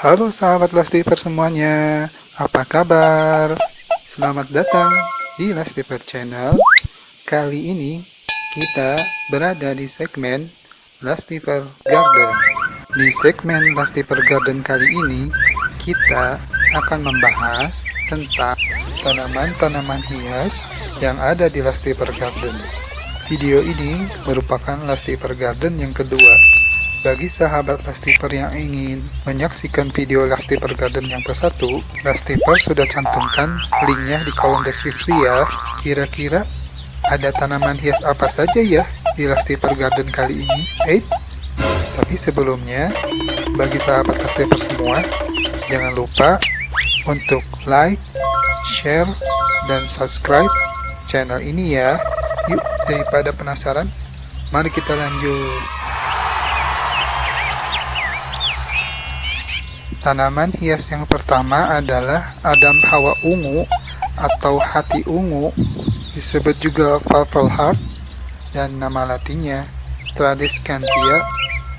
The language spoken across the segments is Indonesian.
Halo sahabat Lestiper semuanya, apa kabar? Selamat datang di Lestiper Channel. Kali ini kita berada di segmen Lestiper Garden. Di segmen Lestiper Garden kali ini, kita akan membahas tentang tanaman-tanaman hias yang ada di Lestiper Garden. Video ini merupakan Lestiper Garden yang kedua. Bagi sahabat Lestiper yang ingin menyaksikan video Lestiper Garden yang ke-1, Lestiper sudah cantumkan linknya di kolom deskripsi ya. Kira-kira ada tanaman hias apa saja ya di Lestiper Garden kali ini? Tapi sebelumnya, bagi sahabat Lestiper semua, jangan lupa untuk like, share, dan subscribe channel ini ya. Yuk, daripada penasaran, mari kita lanjut. Tanaman hias yang pertama adalah Adam Hawa ungu atau hati ungu, disebut juga Purple Heart, dan nama latinnya Tradescantia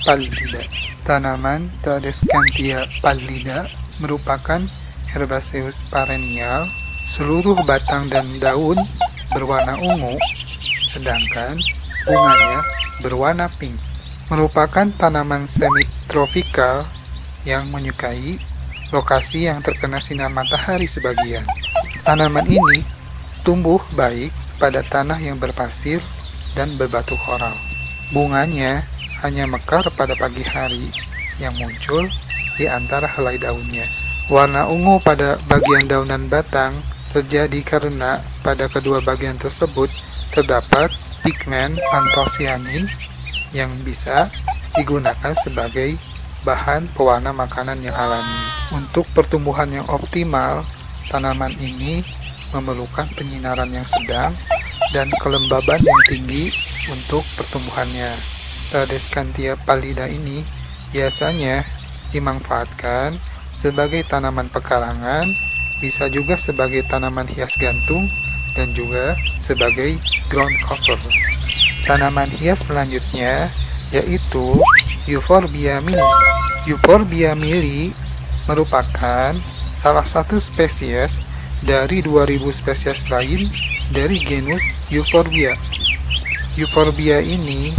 pallida. Tanaman Tradescantia pallida merupakan herbaceous perennial, seluruh batang dan daun berwarna ungu, sedangkan bunganya berwarna pink. Merupakan tanaman semi-tropikal yang menyukai lokasi yang terkena sinar matahari sebagian. Tanaman ini tumbuh baik pada tanah yang berpasir dan berbatu koral. Bunganya hanya mekar pada pagi hari yang muncul di antara helai daunnya. Warna ungu pada bagian daun dan batang terjadi karena pada kedua bagian tersebut terdapat pigmen antosianin yang bisa digunakan sebagai bahan pewarna makanan yang alami. Untuk pertumbuhan yang optimal, tanaman ini memerlukan penyinaran yang sedang dan kelembaban yang tinggi untuk pertumbuhannya. Tradescantia pallida ini biasanya dimanfaatkan sebagai tanaman pekarangan, bisa juga sebagai tanaman hias gantung, dan juga sebagai ground cover. Tanaman hias selanjutnya yaitu Euphorbia mili. Euphorbia mili merupakan salah satu spesies dari 2000 spesies lain dari genus Euphorbia. Euphorbia ini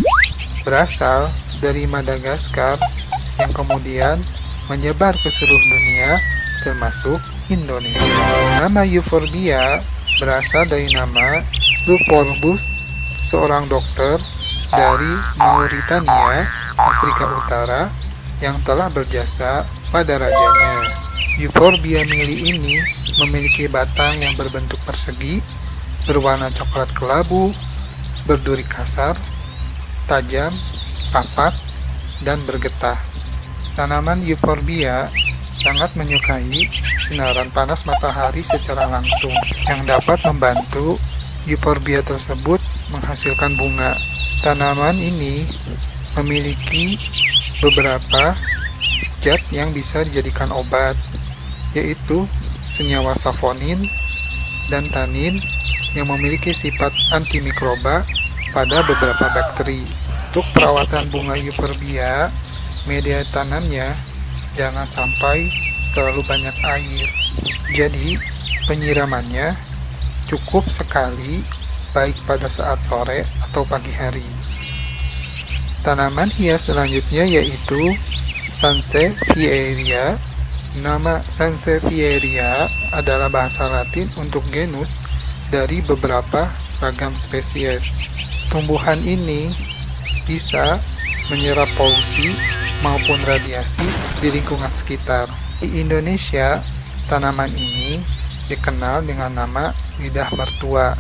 berasal dari Madagaskar yang kemudian menyebar ke seluruh dunia termasuk Indonesia. Nama Euphorbia berasal dari nama Euphorbus, seorang dokter dari Mauritania, Afrika Utara, yang telah berjasa pada rajanya. Euphorbia mili ini memiliki batang yang berbentuk persegi, berwarna coklat kelabu, berduri kasar, tajam, rapat, dan bergetah. Tanaman Euphorbia sangat menyukai sinaran panas matahari secara langsung, yang dapat membantu Euphorbia tersebut menghasilkan bunga. Tanaman ini memiliki beberapa zat yang bisa dijadikan obat, yaitu senyawa saponin dan tanin yang memiliki sifat antimikroba pada beberapa bakteri. Untuk perawatan bunga Euphorbia, media tanamnya jangan sampai terlalu banyak air. Jadi, penyiramannya cukup sekali, baik pada saat sore atau pagi hari. Tanaman hias selanjutnya yaitu Sansevieria. Nama Sansevieria adalah bahasa Latin untuk genus dari beberapa ragam spesies. Tumbuhan ini bisa menyerap polusi maupun radiasi di lingkungan sekitar. Di Indonesia, tanaman ini dikenal dengan nama lidah mertua.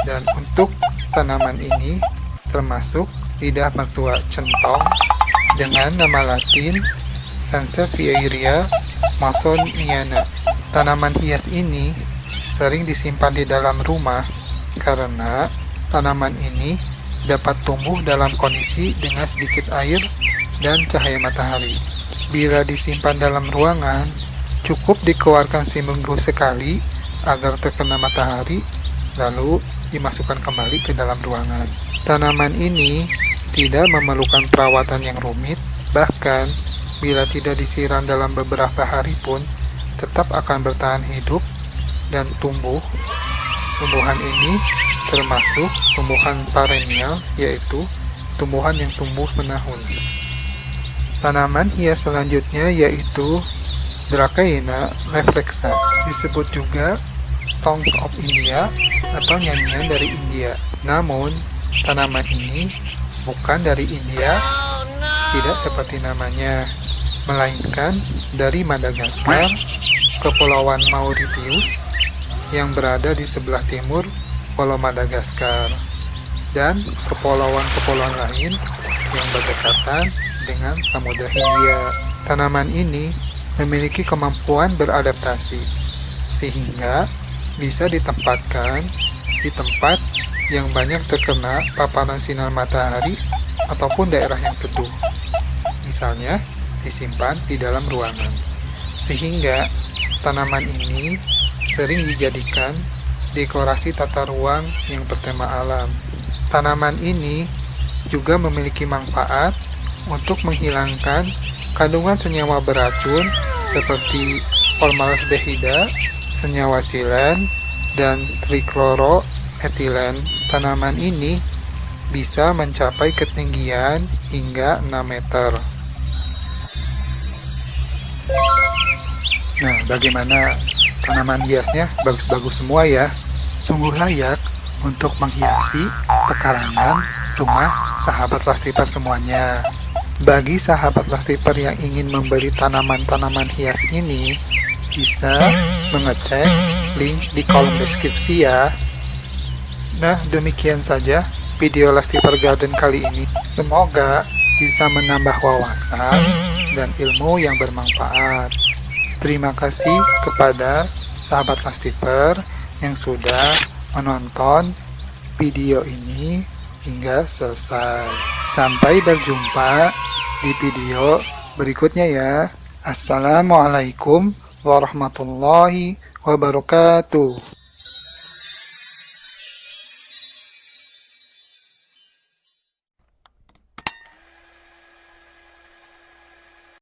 Dan untuk tanaman ini termasuk lidah mertua centong dengan nama latin Sansevieria masoniana. Tanaman hias ini sering disimpan di dalam rumah karena tanaman ini dapat tumbuh dalam kondisi dengan sedikit air dan cahaya matahari. Bila disimpan dalam ruangan, cukup dikeluarkan seminggu sekali agar terkena matahari, lalu dimasukkan kembali ke dalam ruangan. Tanaman ini tidak memerlukan perawatan yang rumit, bahkan bila tidak disiram dalam beberapa hari pun tetap akan bertahan hidup dan tumbuh. Tumbuhan ini termasuk tumbuhan perennial, yaitu tumbuhan yang tumbuh menahun. Tanaman hias selanjutnya yaitu Dracaena reflexa, disebut juga Song of India atau nyanyian dari India. Namun, tanaman ini bukan dari India, tidak seperti namanya, melainkan dari Madagaskar, Kepulauan Mauritius yang berada di sebelah timur Pulau Madagaskar, dan kepulauan-kepulauan lain yang berdekatan dengan Samudra Hindia. Tanaman ini memiliki kemampuan beradaptasi, sehingga bisa ditempatkan di tempat yang banyak terkena paparan sinar matahari ataupun daerah yang teduh. Misalnya, disimpan di dalam ruangan. Sehingga tanaman ini sering dijadikan dekorasi tata ruang yang bertema alam. Tanaman ini juga memiliki manfaat untuk menghilangkan kandungan senyawa beracun seperti formaldehida, senyawa silen, dan trikloroetilen. Tanaman ini bisa mencapai ketinggian hingga 6 meter. Nah, bagaimana tanaman hiasnya? Bagus-bagus semua ya. Sungguh layak untuk menghiasi pekarangan rumah sahabat Lastiper semuanya. Bagi sahabat Lastiper yang ingin membeli tanaman-tanaman hias ini, bisa mengecek link di kolom deskripsi ya. Nah, demikian saja video Lastiper Garden kali ini. Semoga bisa menambah wawasan dan ilmu yang bermanfaat. Terima kasih kepada sahabat Lastiper yang sudah menonton video ini hingga selesai. Sampai berjumpa di video berikutnya ya. Assalamualaikum warahmatullahi wabarakatuh.